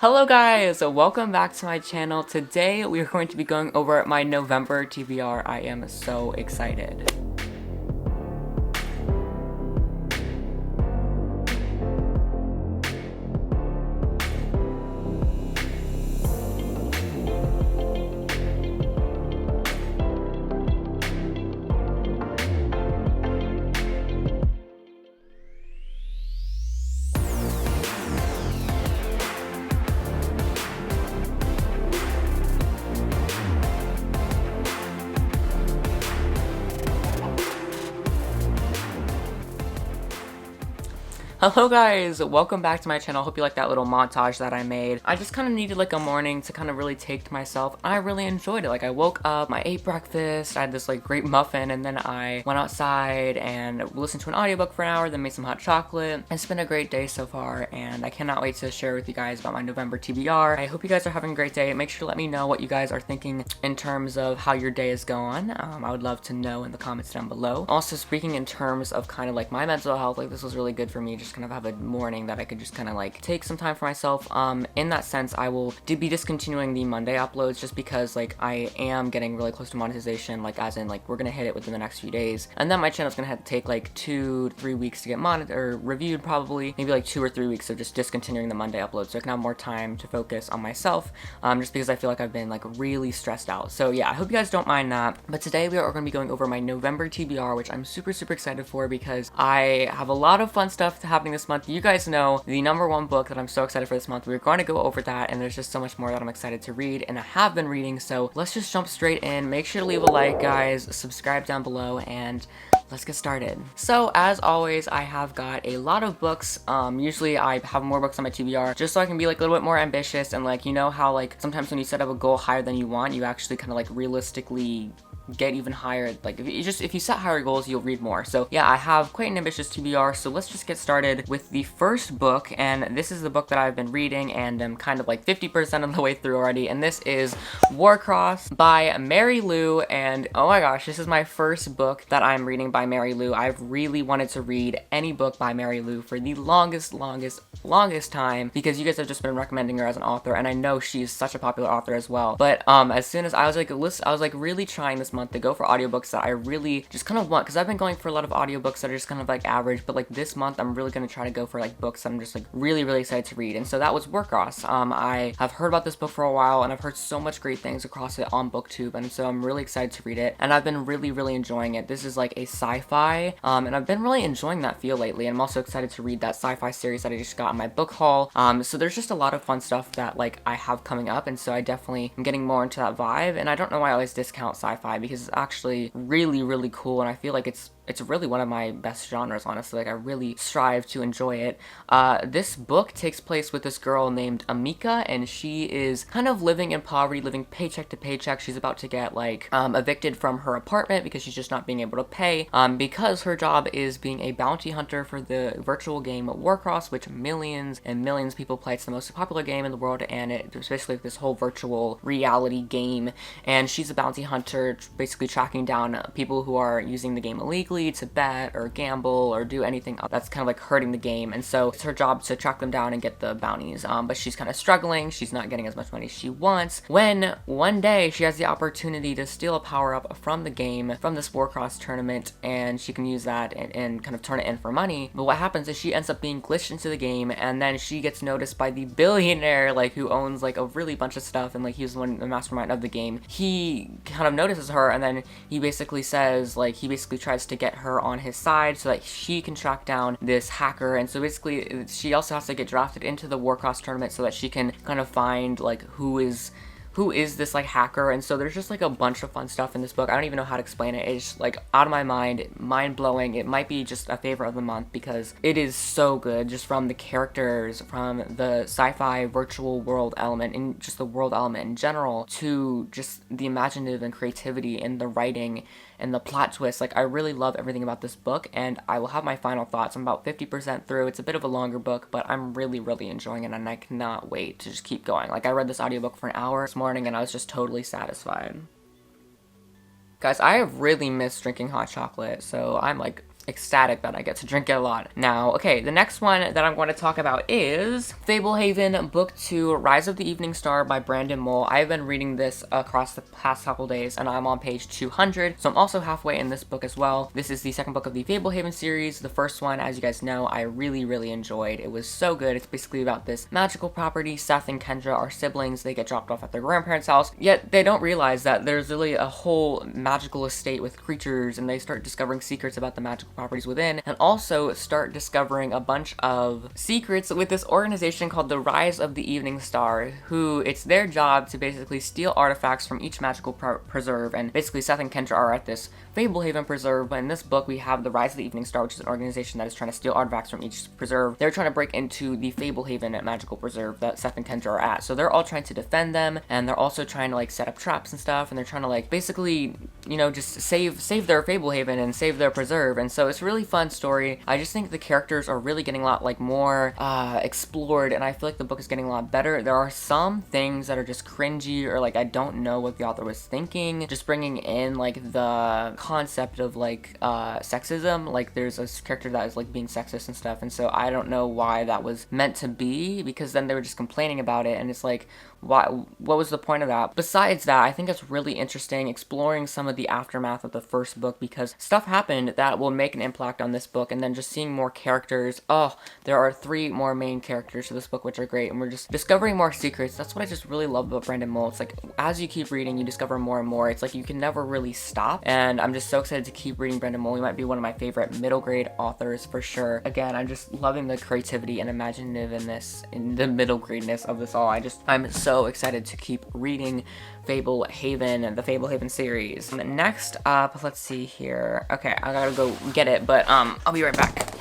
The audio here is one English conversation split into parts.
Hello guys, welcome back to my channel. Today we are going to be going over my November TBR. I am so excited. Hello guys, welcome back to my channel. Hope you like that little montage that I made. I just kind of needed like a morning to kind of really take to myself. I really enjoyed it. Like I woke up, I ate breakfast, I had this like great muffin, and then I went outside and listened to an audiobook for an hour, then made some hot chocolate. It's been a great day so far, and I cannot wait to share with you guys about my November TBR. I hope you guys are having a great day. Make sure to let me know what you guys are thinking in terms of how your day is going. I would love to know in the comments down below. Also, speaking in terms of kind of like my mental health, like this was really good for me. Just kind of have a morning that I could just kind of like take some time for myself. In that sense, I will be discontinuing the Monday uploads just because like I am getting really close to monetization, like as in like we're gonna hit it within the next few days, and then my channel's gonna have to take like 2 to 3 weeks to get reviewed, probably maybe like 2 or 3 weeks of just discontinuing the Monday uploads so I can have more time to focus on myself, just because I feel like I've been like really stressed out. So yeah, I hope you guys don't mind that. But today we are going to be going over my November TBR, which I'm super excited for because I have a lot of fun stuff happening this month. You guys know the #1 book that I'm so excited for this month. We're going to go over that, and there's just so much more that I'm excited to read and I have been reading. So let's just jump straight in. Make sure to leave a like, guys, subscribe down below, and let's get started. So as always, I have got a lot of books. Usually I have more books on my TBR just so I can be like a little bit more ambitious, and like, you know how like sometimes when you set up a goal higher than you want, you actually kind of like realistically get even higher. Like if you set higher goals, you'll read more. So yeah, I have quite an ambitious TBR, so let's just get started with the first book, and this is the book that I've been reading and I'm kind of like 50% of the way through already, and this is Warcross by Mary Lou. And oh my gosh, this is my first book that I'm reading by Mary Lou. I've really wanted to read any book by Mary Lou for the longest time because you guys have just been recommending her as an author, and I know she's such a popular author as well. But as soon as I was like really trying this month to go for audiobooks that I really just kind of want, because I've been going for a lot of audiobooks that are just kind of like average, but like this month I'm really going to try to go for like books that I'm just like really excited to read. And so that was Warcross. I have heard about this book for a while, and I've heard so much great things across it on BookTube, and so I'm really excited to read it, and I've been really enjoying it. This is like a sci-fi, and I've been really enjoying that feel lately, and I'm also excited to read that sci-fi series that I just got in my book haul. So there's just a lot of fun stuff that like I have coming up, and so I definitely am getting more into that vibe. And I don't know why I always discount sci-fi, because it's actually really cool, and I feel like it's really one of my best genres, honestly. Like I really strive to enjoy it. This book takes place with this girl named Amika, and she is kind of living in poverty, living paycheck to paycheck. She's about to get like evicted from her apartment because she's just not being able to pay, because her job is being a bounty hunter for the virtual game Warcross, which millions and millions of people play. It's the most popular game in the world, and it's basically this whole virtual reality game, and she's a bounty hunter basically tracking down people who are using the game illegally to bet or gamble or do anything that's kind of like hurting the game. And so it's her job to track them down and get the bounties, but she's kind of struggling. She's not getting as much money as she wants, when one day she has the opportunity to steal a power-up from the game, from this Warcross tournament, and she can use that and kind of turn it in for money. But what happens is she ends up being glitched into the game, and then she gets noticed by the billionaire like who owns like a really bunch of stuff, and like he's the mastermind of the game. He kind of notices her, and then he basically says, like, he basically tries to get her on his side so that she can track down this hacker. And so basically she also has to get drafted into the Warcross tournament so that she can kind of find like who is this like hacker. And so there's just like a bunch of fun stuff in this book. I don't even know how to explain it. It's like out of my mind blowing. It might be just a favorite of the month because it is so good, just from the characters, from the sci-fi virtual world element, and just the world element in general, to just the imaginative and creativity in the writing and the plot twist. Like I really love everything about this book, and I will have my final thoughts. I'm about 50% through. It's a bit of a longer book, but I'm really enjoying it, and I cannot wait to just keep going. Like I read this audiobook for an hour this morning, and I was just totally satisfied. Guys, I have really missed drinking hot chocolate, so I'm like ecstatic that I get to drink it a lot. Now, okay, the next one that I'm going to talk about is Fablehaven Book 2, Rise of the Evening Star by Brandon Mull. I've been reading this across the past couple days, and I'm on page 200, so I'm also halfway in this book as well. This is the second book of the Fablehaven series. The first one, as you guys know, I really enjoyed. It was so good. It's basically about this magical property. Seth and Kendra are siblings. They get dropped off at their grandparents' house, yet they don't realize that there's really a whole magical estate with creatures, and they start discovering secrets about the magical properties within, and also start discovering a bunch of secrets with this organization called the Rise of the Evening Star, who it's their job to basically steal artifacts from each magical preserve, and basically Seth and Kendra are at this Fablehaven preserve, but in this book we have the Rise of the Evening Star, which is an organization that is trying to steal artifacts from each preserve. They're trying to break into the Fablehaven magical preserve that Seth and Kendra are at, so they're all trying to defend them, and they're also trying to like set up traps and stuff, and they're trying to like basically, you know, just save their Fablehaven and save their preserve. And so it's a really fun story. I just think the characters are really getting a lot like more explored, and I feel like the book is getting a lot better. There are some things that are just cringy, or like I don't know what the author was thinking, just bringing in like the concept of like sexism. Like there's a character that is like being sexist and stuff, and so I don't know why that was meant to be, because then they were just complaining about it, and it's like, what was the point of that? Besides that, I think it's really interesting exploring some of the aftermath of the first book, because stuff happened that will make an impact on this book, and then just seeing more characters. Oh, there are 3 more main characters to this book, which are great, and we're just discovering more secrets. That's what I just really love about Brandon Mull. It's like, as you keep reading, you discover more and more. It's like you can never really stop, and I'm just so excited to keep reading Brandon Mull. He might be one of my favorite middle grade authors for sure. Again, I'm just loving the creativity and imaginativeness in the middle gradeness of this all. I'm so excited to keep reading Fablehaven and the Fablehaven series. Next up, let's see here. Okay, I gotta go get it, but I'll be right back.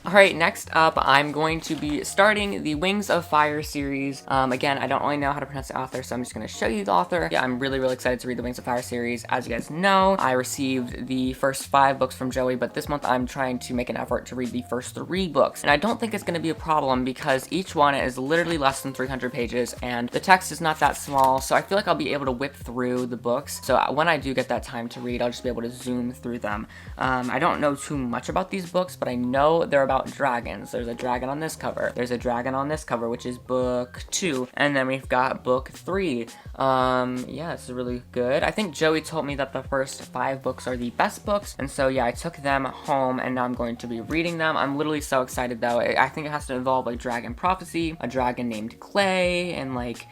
Alright, next up, I'm going to be starting the Wings of Fire series. Again, I don't really know how to pronounce the author, so I'm just going to show you the author. Yeah, I'm really excited to read the Wings of Fire series. As you guys know, I received the first 5 books from Joey, but this month I'm trying to make an effort to read the first 3 books. And I don't think it's going to be a problem, because each one is literally less than 300 pages, and the text is not that small, so I feel like I'll be able to whip through the books. So when I do get that time to read, I'll just be able to zoom through them. I don't know too much about these books, but I know they're about dragons. There's a dragon on this cover. There's a dragon on this cover, which is book 2. And then we've got book 3. Yeah, this is really good. I think Joey told me that the first 5 books are the best books. And so, yeah, I took them home, and now I'm going to be reading them. I'm literally so excited, though. I think it has to involve, like, dragon prophecy, a dragon named Clay, and, like,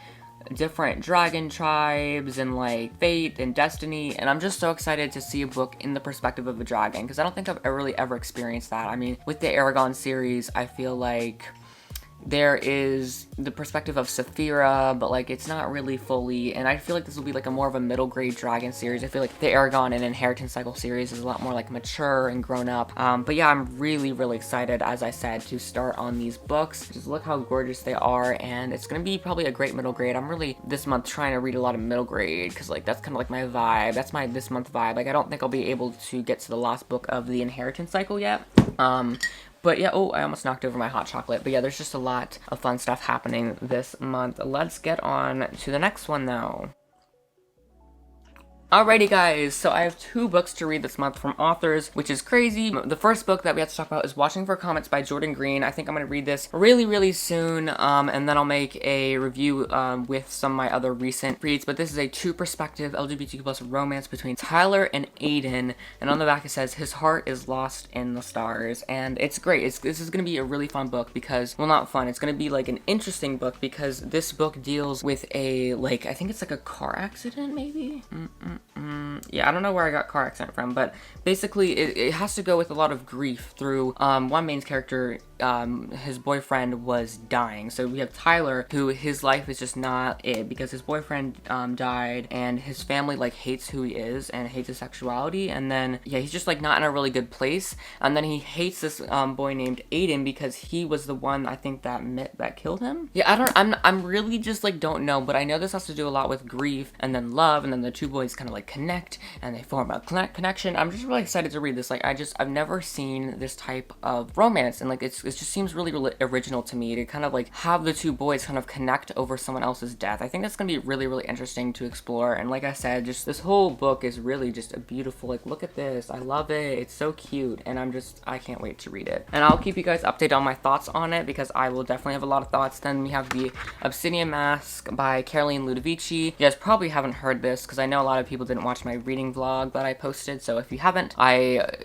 different dragon tribes, and like fate and destiny, and I'm just so excited to see a book in the perspective of a dragon, because I don't think I've really ever experienced that. I mean, with the Aragon series, I feel like there is the perspective of Saphira, but like it's not really fully, and I feel like this will be like a more of a middle grade dragon series. I feel like the Aragon and Inheritance Cycle series is a lot more like mature and grown up. But yeah, I'm really excited, as I said, to start on these books. Just look how gorgeous they are, and it's gonna be probably a great middle grade. I'm really this month trying to read a lot of middle grade, because like that's kind of like my vibe. That's my this month vibe. Like I don't think I'll be able to get to the last book of the Inheritance Cycle yet. But yeah, oh, I almost knocked over my hot chocolate. But yeah, there's just a lot of fun stuff happening this month. Let's get on to the next one, though. Alrighty guys, so I have 2 books to read this month from authors, which is crazy. The first book that we have to talk about is Watching for Comets by Jordan Green. I think I'm going to read this really soon, and then I'll make a review with some of my other recent reads. But this is a 2-perspective LGBTQ+ romance between Tyler and Aiden, and on the back it says, his heart is lost in the stars. And it's great. This is going to be a really fun book because, well, not fun, it's going to be like an interesting book, because this book deals with a, like, I think it's like a car accident, maybe? Yeah, I don't know where I got car accident from, but basically it has to go with a lot of grief through one main character. His boyfriend was dying. So we have Tyler, who his life is just not it, because his boyfriend died, and his family like hates who he is and hates his sexuality, and then yeah, he's just like not in a really good place. And then he hates this boy named Aiden, because he was the one, I think, that killed him. Yeah, I'm really just like don't know, but I know this has to do a lot with grief and then love, and then the 2 boys kind of like connect connect and they form a connection. I'm just really excited to read this. Like, I've never seen this type of romance, and like it just seems really original to me to kind of like have the two boys kind of connect over someone else's death. I think that's gonna be really interesting to explore. And like I said, just this whole book is really just a beautiful, like, look at this, I love it, it's so cute, and I can't wait to read it. And I'll keep you guys updated on my thoughts on it, because I will definitely have a lot of thoughts. Then we have the Obsidian Mask by Caroline Ludovici. You guys probably haven't heard this because I know a lot of people didn't watch my reading vlog that I posted, so if you haven't,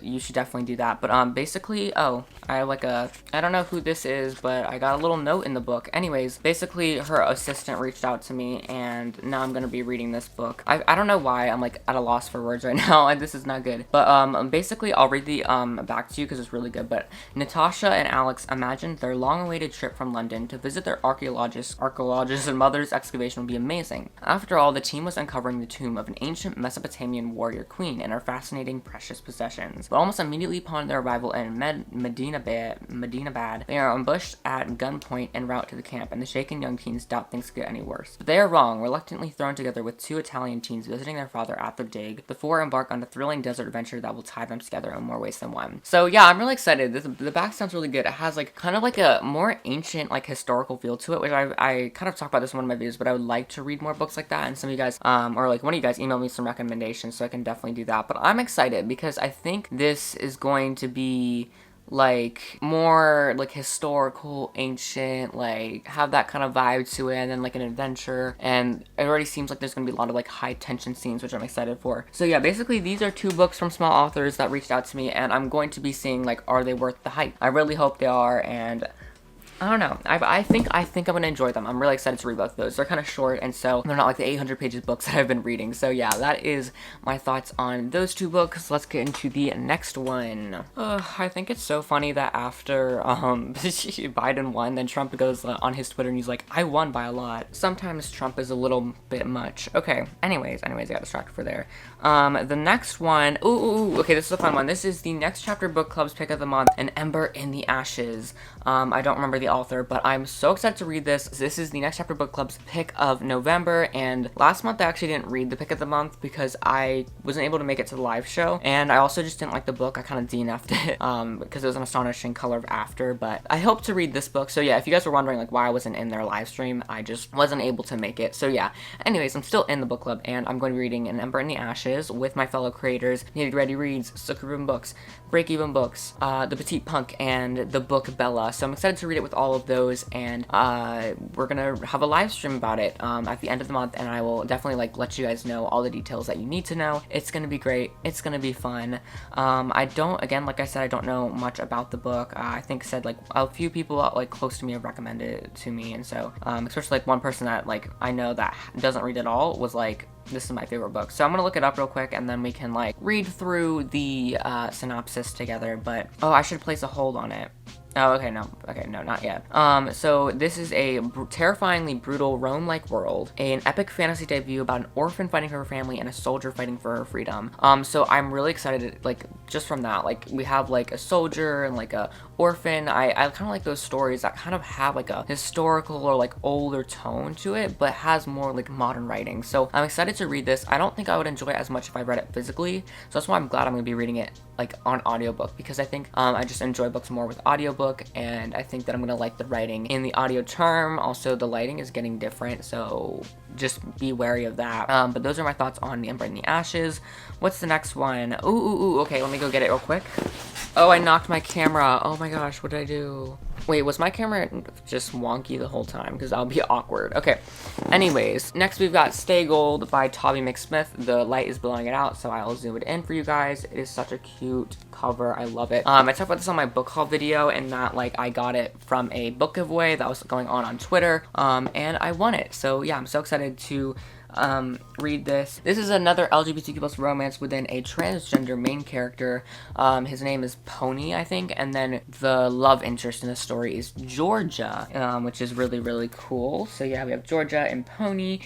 you should definitely do that. But basically, I have like I don't know who this is, but I got a little note in the book. Anyways, basically her assistant reached out to me, and now I'm gonna be reading this book. I don't know why I'm like at a loss for words right now, and this is not good. But basically I'll read the back to you because it's really good. But Natasha and Alex imagined their long-awaited trip from London to visit their archaeologist and mother's excavation would be amazing. After all, the team was uncovering the tomb of an ancient Mesopotamian warrior queen and her fascinating precious possessions. But almost immediately upon their arrival in Medinabad, they are ambushed at gunpoint en route to the camp, and the shaken young teens doubt things could get any worse. But they are wrong. Reluctantly thrown together with two Italian teens visiting their father at their dig, the four embark on a thrilling desert adventure that will tie them together in more ways than one. So yeah, I'm really excited. The back sounds really good. It has like kind of like a more ancient, like historical feel to it, which I kind of talked about this in one of my videos, but I would like to read more books like that. And some of you guys, or like one of you guys emailed me some recommendations, so I can definitely do that. But I'm excited because I think this is going to be like more like historical, ancient, like have that kind of vibe to it, and then like an adventure, and it already seems like there's gonna be a lot of like high tension scenes, which I'm excited for. So yeah, basically these are two books from small authors that reached out to me, and I'm going to be seeing like, are they worth the hype? I really hope they are, and I don't know. I think I'm gonna enjoy them. I'm really excited to read both of those. They're kind of short, and so they're not like the 800 pages books that I've been reading. So yeah, that is my thoughts on those two books. Let's get into the next one. I think it's so funny that after Biden won, then Trump goes on his Twitter and he's like, I won by a lot. Sometimes Trump is a little bit much. Okay. Anyways, I got distracted for there. The next one. Okay, this is a fun one. This is the Next Chapter Book Club's pick of the month, An Ember in the Ashes. I don't remember the author, but I'm so excited to read this. This is the Next Chapter Book Club's pick of November, and last month I actually didn't read the pick of the month because I wasn't able to make it to the live show, and I also just didn't like the book. I kind of DNF'd it because it was an astonishing color of after, but I hope to read this book. So yeah, if you guys were wondering like why I wasn't in their live stream, I just wasn't able to make it. So yeah, anyways, I'm still in the book club, and I'm going to be reading An Ember in the Ashes with my fellow creators, Nitty Ready Reads, Suburban Books, Break Even Books, The Petite Punk, and the book Bella. So I'm excited to read it with all of those, and we're gonna have a live stream about it at the end of the month, and I will definitely like let you guys know all the details that you need to know. It's gonna be great. It's gonna be fun. Again, like I said, I don't know much about the book. I think said like a few people like close to me have recommended it to me, and so especially like one person that like I know that doesn't read at all was like, this is my favorite book. So I'm gonna look it up real quick, and then we can like read through the synopsis together. But I should place a hold on it. Oh, okay, no, not yet. So this is a terrifyingly brutal Rome-like world, an epic fantasy debut about an orphan fighting for her family and a soldier fighting for her freedom. So I'm really excited, like, just from that, like, we have, like, a soldier and, like, a orphan. I kind of like those stories that kind of have, like, a historical or, like, older tone to it, but has more, like, modern writing. So I'm excited to read this. I don't think I would enjoy it as much if I read it physically, so that's why I'm glad I'm gonna be reading it, like, on audiobook, because I think I just enjoy books more with audiobook, and I think that I'm gonna like the writing in the audio term. Also, the lighting is getting different, so just be wary of that. But those are my thoughts on The Ember in the Ashes. What's the next one? Okay, let me go get it real quick. Oh, I knocked my camera. Oh my gosh, what did I do? Wait, was my camera just wonky the whole time? Because that'll be awkward. Okay, anyways, next we've got Stay Gold by Toby McSmith. The light is blowing it out, so I'll zoom it in for you guys. It is such a cute cover. I love it. I talked about this on my book haul video, and that like I got it from a book giveaway that was going on Twitter, and I won it. So yeah, I'm so excited to read this. This is another LGBTQ plus romance within a transgender main character. His name is Pony, I think, and then the love interest in the story is Georgia, which is really, really cool. So yeah, we have Georgia and Pony.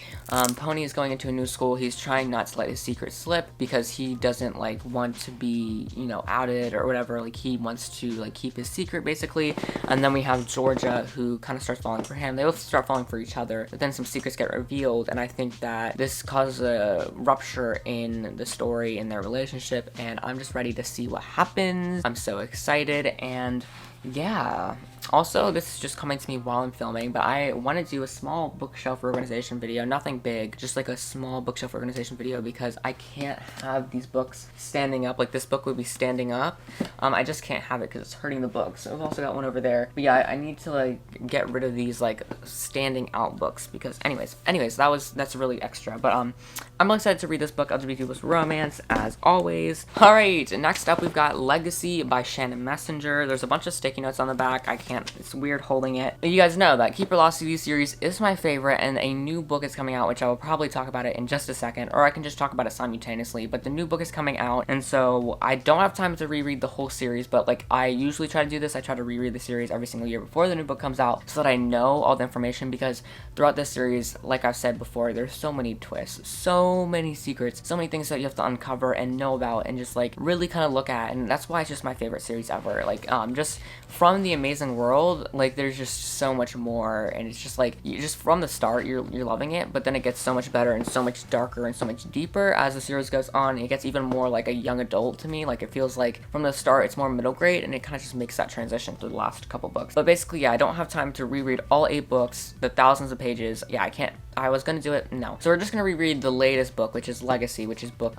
Pony is going into a new school. He's trying not to let his secret slip because he doesn't like want to be, you know, outed or whatever. Like he wants to like keep his secret basically. And then we have Georgia, who kind of starts falling for him. They both start falling for each other, but then some secrets get revealed, and I think that this causes a rupture in the story in their relationship, and I'm just ready to see what happens. I'm so excited, and yeah. Also, this is just coming to me while I'm filming, but I want to do a small bookshelf organization video, nothing big, just like a small bookshelf organization video, because I can't have these books standing up, like this book would be standing up. I just can't have it because it's hurting the book. So I've also got one over there, but yeah, I need to like get rid of these like standing out books, because anyways, that's really extra, but I'm really excited to read this book, LGBT romance, as always. Alright, next up we've got Legacy by Shannon Messenger. There's a bunch of sticky notes on the back. I can't, it's weird holding it. You guys know that Keeper Lost CD series is my favorite, and a new book is coming out, which I will probably talk about it in just a second, or I can just talk about it simultaneously, but the new book is coming out, and so I don't have time to reread the whole series, but like I usually try to do this. I try to reread the series every single year before the new book comes out so that I know all the information, because throughout this series, like I've said before, there's so many twists, so many secrets, so many things that you have to uncover and know about and just like really kind of look at, and that's why it's just my favorite series ever. Like just from the amazing world, like there's just so much more, and it's just like you just from the start you're loving it, but then it gets so much better and so much darker and so much deeper as the series goes on. It gets even more like a young adult to me. Like it feels like from the start it's more middle grade, and it kind of just makes that transition through the last couple books. But basically, yeah, I don't have time to reread all 8 books, the thousands of pages. Yeah, I can't. I was gonna do it, no. So we're just gonna reread the latest book, which is Legacy, which is book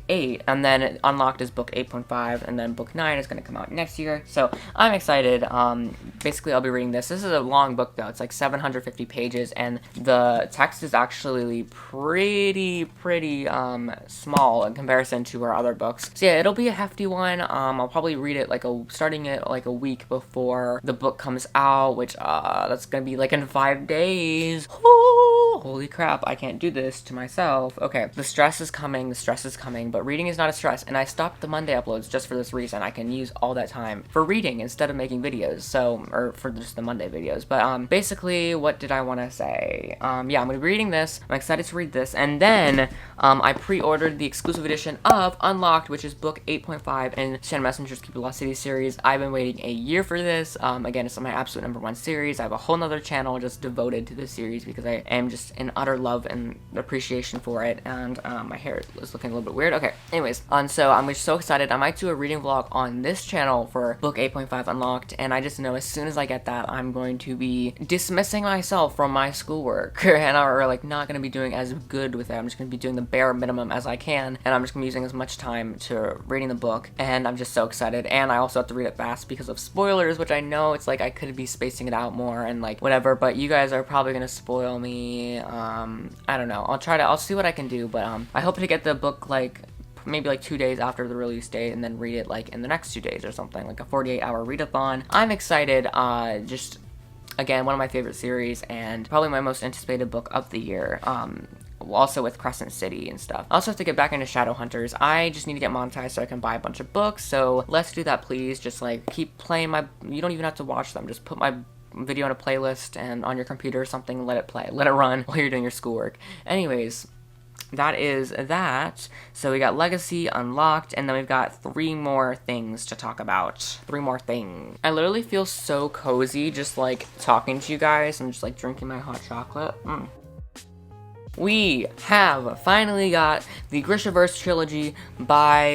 8, and then Unlocked is book 8.5, and then book 9 is gonna come out next year. So I'm excited. Basically I'll be reading this. This is a long book though. It's like 750 pages, and the text is actually pretty small in comparison to our other books. So yeah, it'll be a hefty one. I'll probably read it like starting it like a week before the book comes out, which that's gonna be like in 5 days. Holy crap, I can't do this to myself. Okay, the stress is coming, but reading is not a stress, and I stopped the Monday uploads just for this reason. I can use all that time for reading instead of making videos, so, or for just the Monday videos. But basically, what did I want to say? Yeah, I'm gonna be reading this. I'm excited to read this, and then I pre-ordered the exclusive edition of Unlocked, which is book 8.5 in Shannon Messenger's Keeper Lost City series. I've been waiting a year for this. Again, it's my absolute #1 series. I have a whole nother channel just devoted to this series because I am just in utter love and appreciation for it, and my hair is looking a little bit weird. Okay, anyways, so I'm just so excited. I might do a reading vlog on this channel for book 8.5 Unlocked, and I just know as soon as I get that, I'm going to be dismissing myself from my schoolwork, and or like not going to be doing as good with it. I'm just going to be doing the bare minimum as I can, and I'm just going to be using as much time to reading the book, and I'm just so excited. And I also have to read it fast because of spoilers, which I know it's like I could be spacing it out more and like whatever, but you guys are probably going to spoil me. I don't know. I'll see what I can do, but I hope to get the book like maybe like 2 days after the release date, and then read it like in the next 2 days or something, like a 48-hour readathon. I'm excited. Just again, one of my favorite series and probably my most anticipated book of the year. Also with Crescent City and stuff. I also have to get back into Shadowhunters. I just need to get monetized so I can buy a bunch of books, so let's do that, please. Just like keep playing my, you don't even have to watch them, just put my video on a playlist and on your computer or something, let it play, let it run while you're doing your schoolwork. Anyways, that is that. So we got Legacy, Unlocked, and then we've got 3 more things to talk about. 3 more things. I literally feel so cozy just like talking to you guys. I'm just like drinking my hot chocolate. We have finally got the Grisha VS Trilogy by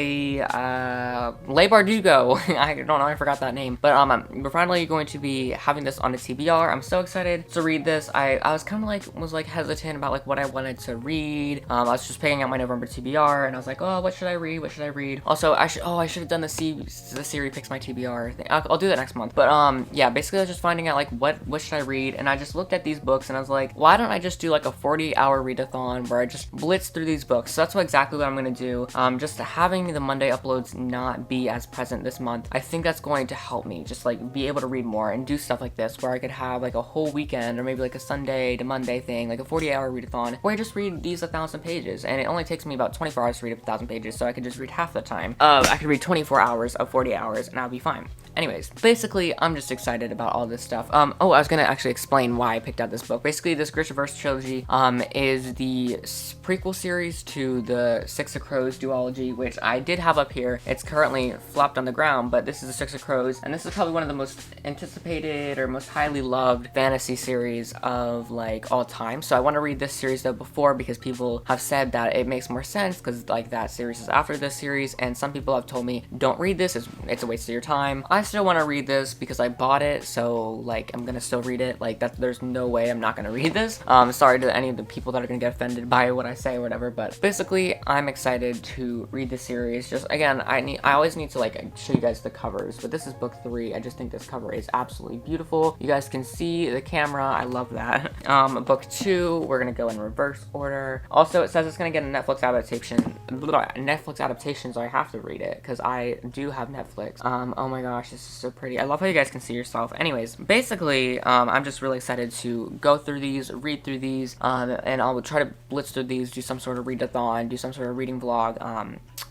Leigh Bardugo. I don't know, I forgot that name. But we're finally going to be having this on the TBR. I'm so excited to read this. I was kind of like hesitant about like what I wanted to read. I was just picking out my November TBR, and I was like, oh, what should I read? What should I read? Also, I should have done the Siri picks my TBR thing. I'll do that next month. But yeah, basically I was just finding out like what should I read, and I just looked at these books and I was like, why don't I just do like a 40-hour readathon where I just blitz through these books? So that's exactly what I'm gonna do. Just having the Monday uploads not be as present this month, I think that's going to help me just like be able to read more and do stuff like this where I could have like a whole weekend or maybe like a Sunday to Monday thing, like a 40-hour readathon where I just read these 1,000 pages, and it only takes me about 24 hours to read 1,000 pages, so I could just read half the time. I could read 24 hours of 40 hours and I'll be fine. Anyways, basically, I'm just excited about all this stuff. Oh, I was gonna actually explain why I picked out this book. Basically, this Grisha vs. Trilogy, is the prequel series to the Six of Crows duology, which I did have up here. It's currently flopped on the ground, but this is the Six of Crows, and this is probably one of the most anticipated or most highly loved fantasy series of, like, all time. So I want to read this series, though, before, because people have said that it makes more sense, because, like, that series is after this series, and some people have told me, don't read this, it's a waste of your time. I still want to read this because I bought it, so, like, I'm gonna still read it. Like, there's no way I'm not gonna read this. Sorry to any of the people that are gonna get offended by what I say or whatever, but basically, I'm excited to read the series. Just, again, I always need to, like, show you guys the covers, but this is book 3. I just think this cover is absolutely beautiful. You guys can see the camera. I love that. Book 2, we're gonna go in reverse order. Also, it says it's gonna get a Netflix adaptation, so I have to read it, because I do have Netflix. Oh my gosh, this is so pretty. I love how you guys can see yourself. Anyways, basically, I'm just really excited to go through these, read through these, and I'll try to blitz through these, do some sort of readathon, do some sort of reading vlog.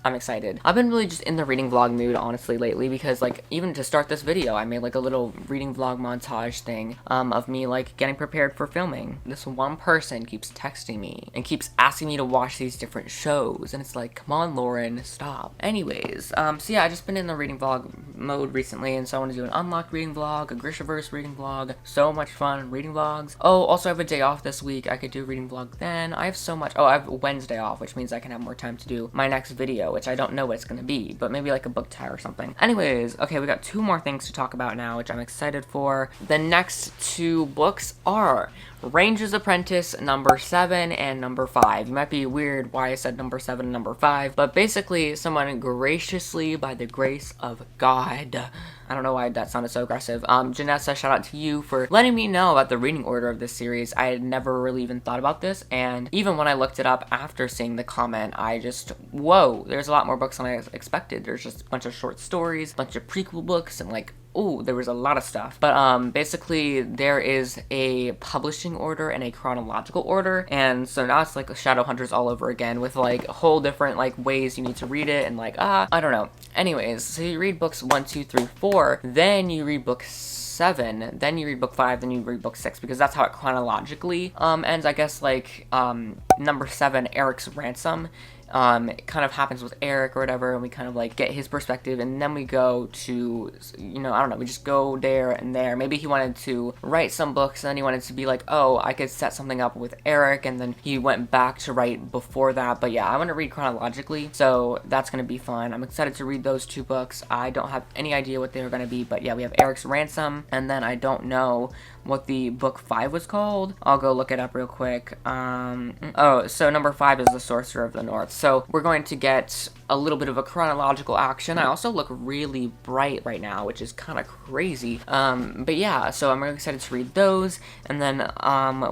I'm excited. I've been really just in the reading vlog mood, honestly, lately, because, like, even to start this video, I made, like, a little reading vlog montage thing, of me, like, getting prepared for filming. This one person keeps texting me and keeps asking me to watch these different shows, and it's like, come on, Lauren, stop. Anyways, so yeah, I've just been in the reading vlog mode recently, and so I want to do an unlocked reading vlog, a Grishaverse reading vlog, so much fun reading vlogs. Oh, also I have a day off this week. I could do a reading vlog then. I have so much. Oh, I have Wednesday off, which means I can have more time to do my next video, which I don't know what it's gonna be, but maybe like a book tie or something. Anyways, okay, we got 2 more things to talk about now, which I'm excited for. The next 2 books are Ranger's Apprentice number 7 and number 5. You might be weird why I said number 7 and number 5, but basically someone graciously, by the grace of God, I don't know why that sounded so aggressive. Janessa, shout out to you for letting me know about the reading order of this series. I had never really even thought about this, and even when I looked it up after seeing the comment, I just, whoa, there's a lot more books than I expected. There's just a bunch of short stories, a bunch of prequel books, and like, ooh, there was a lot of stuff. But basically there is a publishing order and a chronological order, and so now it's like Shadowhunters all over again with like whole different like ways you need to read it, and like I don't know. Anyways, so you read books 1, 2, 3, 4, then you read book 7, then you read book 5, then you read book 6, because that's how it chronologically ends. I guess like number 7, Eric's Ransom. It kind of happens with Eric or whatever, and we kind of like get his perspective, and then we go to, you know, I don't know, we just go there and there. Maybe he wanted to write some books, and then he wanted to be like, oh, I could set something up with Eric, and then he went back to write before that. But yeah, I want to read chronologically, so that's going to be fun. I'm excited to read those 2 books. I don't have any idea what they're going to be, but yeah, we have Eric's Ransom, and then I don't know what the book 5 was called. I'll go look it up real quick. Oh, so number 5 is The Sorcerer of the North. So we're going to get a little bit of a chronological action. I also look really bright right now, which is kind of crazy. But yeah, so I'm really excited to read those. And then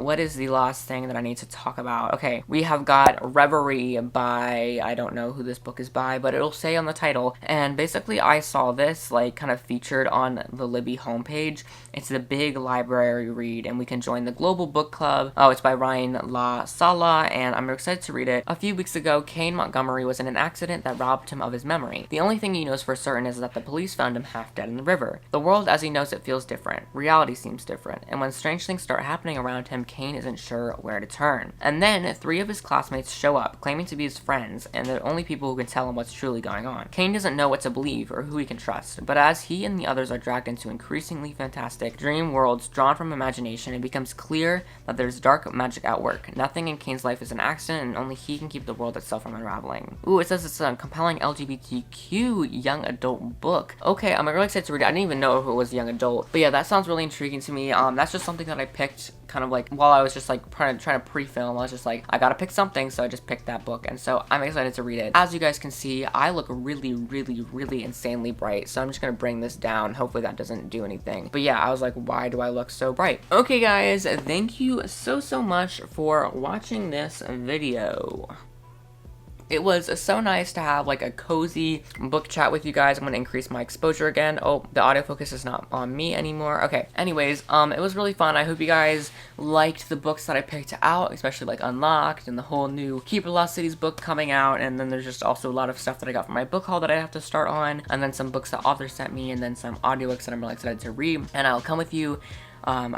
what is the last thing that I need to talk about? Okay, we have got Reverie by, I don't know who this book is by, but it'll say on the title. And basically I saw this like kind of featured on the Libby homepage. It's the big library read, and we can join the Global Book Club. Oh, it's by Ryan La Sala, and I'm excited to read it. A few weeks ago, Kane Montgomery was in an accident that robbed him of his memory. The only thing he knows for certain is that the police found him half dead in the river. The world as he knows it feels different. Reality seems different, and when strange things start happening around him, Kane isn't sure where to turn. And then 3 of his classmates show up, claiming to be his friends, and they're the only people who can tell him what's truly going on. Kane doesn't know what to believe or who he can trust, but as he and the others are dragged into increasingly fantastic dream worlds drawn from imagination, it becomes clear that there's dark magic at work. Nothing in Kane's life is an accident, and only he can keep the world itself from unraveling. Ooh, it says it's a compelling LGBTQ young adult book. Okay, I'm really excited to read it. I didn't even know if it was young adult, but yeah, that sounds really intriguing to me. That's just something that I picked kind of like while I was just like trying to pre-film. I was just like, I gotta pick something, so I just picked that book, and so I'm excited to read it. As you guys can see, I look really insanely bright, so I'm just gonna bring this down. Hopefully that doesn't do anything. But yeah, I was like, why do I look so bright? Okay guys, thank you so much for watching this video. It was so nice to have like a cozy book chat with you guys. I'm gonna increase my exposure again. Oh, the autofocus is not on me anymore. Okay, anyways, it was really fun. I hope you guys liked the books that I picked out, especially like Unlocked and the whole new Keeper Lost Cities book coming out. And then there's just also a lot of stuff that I got from my book haul that I have to start on, and then some books that authors sent me, and then some audiobooks that I'm really excited to read. And I'll come with you. I'll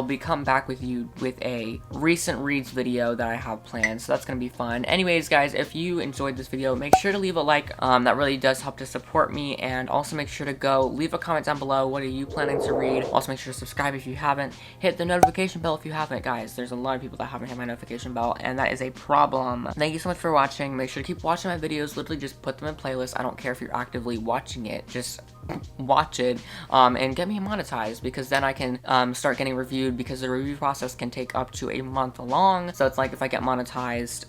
be come back with you with a recent reads video that I have planned, so that's gonna be fun. Anyways, guys, if you enjoyed this video, make sure to leave a like. That really does help to support me, and also make sure to go leave a comment down below. What are you planning to read? Also, make sure to subscribe if you haven't. Hit the notification bell if you haven't, guys. There's a lot of people that haven't hit my notification bell, and that is a problem. Thank you so much for watching. Make sure to keep watching my videos. Literally, just put them in playlists. I don't care if you're actively watching it. Just watch it, and get me monetized, because then I can start getting reviewed, because the review process can take up to a month long. So it's like if I get monetized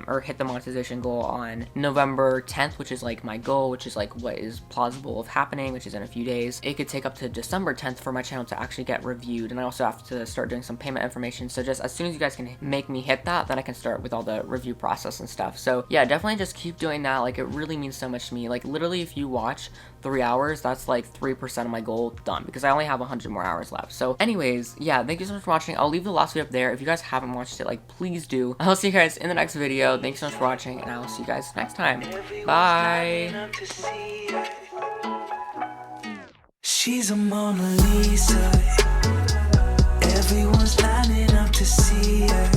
or hit the monetization goal on November 10th, which is like my goal, which is like what is plausible of happening, which is in a few days, it could take up to December 10th for my channel to actually get reviewed. And I also have to start doing some payment information, so just as soon as you guys can make me hit that, then I can start with all the review process and stuff. So yeah, definitely just keep doing that. Like, it really means so much to me. Like, literally, if you watch 3 hours, that's like 3% of my goal done, because I only have 100 more hours left. So anyways, yeah, thank you so much for watching. I'll leave the last video up there. If you guys haven't watched it, like, please do. I'll see you guys in the next video. Thanks so much for watching, and I'll see you guys next time. Bye. She's a Mona Lisa. Everyone's lining up to see her.